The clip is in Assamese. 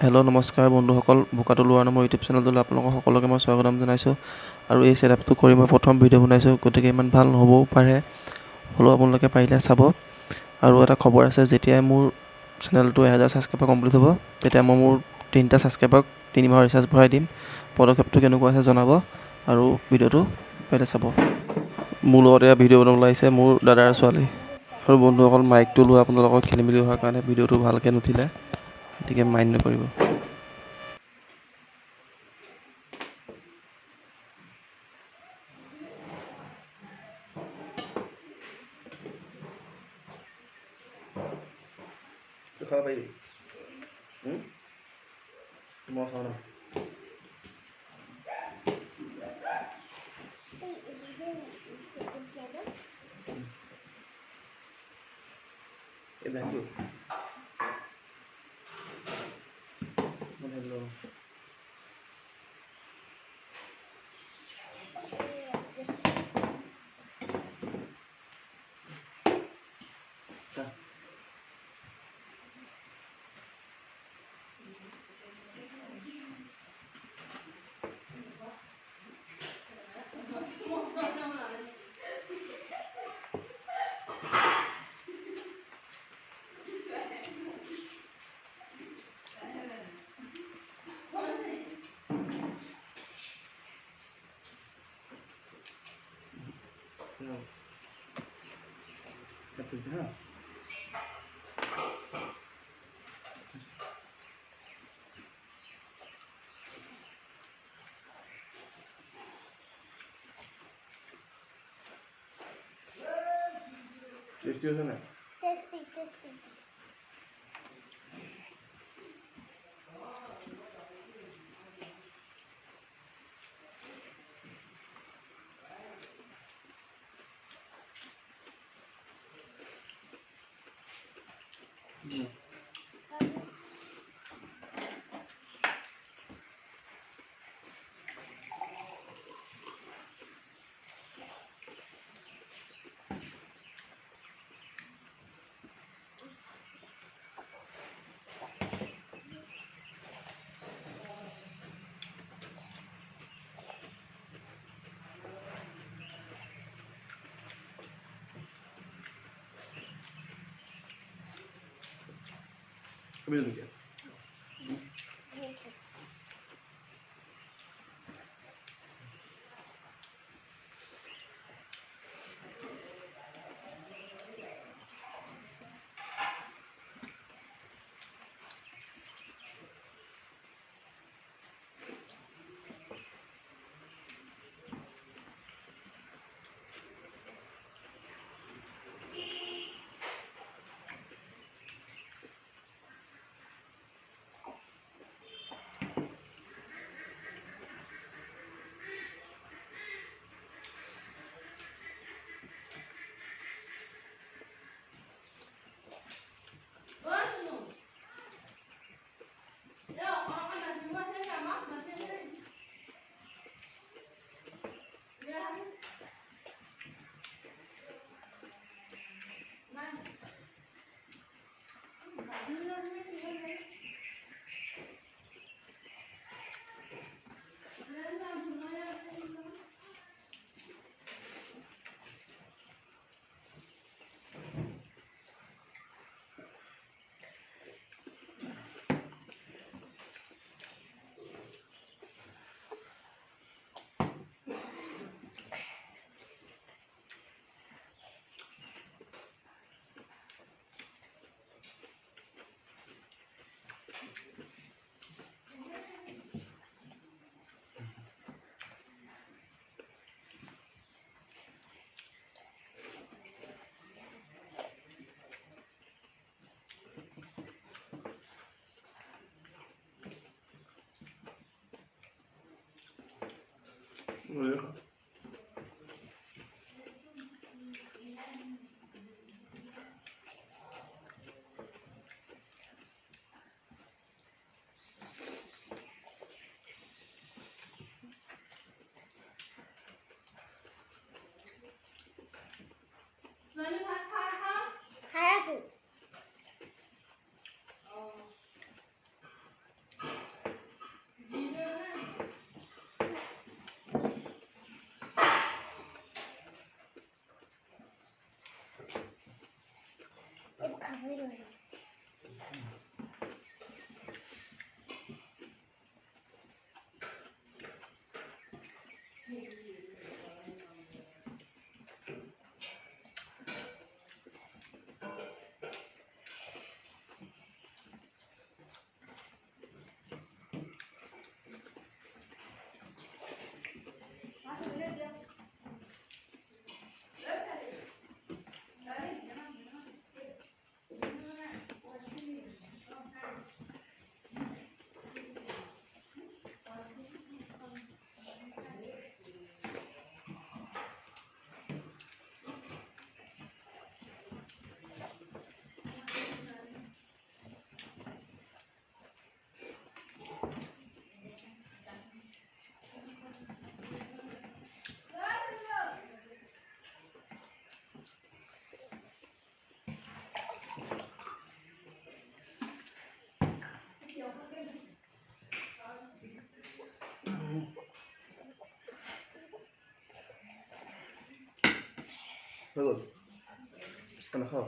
হেল্ল' নমস্কাৰ বন্ধুসকল, বোকাটো লোৱাৰ নামৰ ইউটিউব চেনেলটোলৈ আপোনালোকক সকলোকে মই স্বাগতম জনাইছোঁ। আৰু এই ছেটআপটো কৰি মই প্ৰথম ভিডিঅ' বনাইছোঁ, গতিকে ইমান ভাল নহ'বও পাৰে, হ'লেও আপোনালোকে পাৰিলে চাব। আৰু এটা খবৰ আছে, যেতিয়াই মোৰ চেনেলটো 1000 ছাবস্ক্ৰাইবাৰ কমপ্লিট হ'ব, তেতিয়া মই মোৰ 3টা ছাবস্ক্ৰাইবাৰক 3 মাহৰ ৰিচাৰ্জ ভৰাই দিম। পদক্ষেপটো কেনেকুৱা আছে জনাব আৰু ভিডিঅ'টো পাৰিলে চাব। মোৰ লগতে ভিডিঅ' বনাবলৈ আহিছে মোৰ দাদাৰ ছোৱালী। আৰু বন্ধুসকল, মাইকটো লোৱা আপোনালোকৰ খেলি মেলি হোৱাৰ কাৰণে ভিডিঅ'টো ভালকৈ নুঠিলে, গতিকে মাইণ্ড নকৰিব। খাব পাৰিবি? মই খাওঁ ন। টেষ্টি হৈছে নাই? টেষ্টি। হৈ গ'ল নাখাওঁ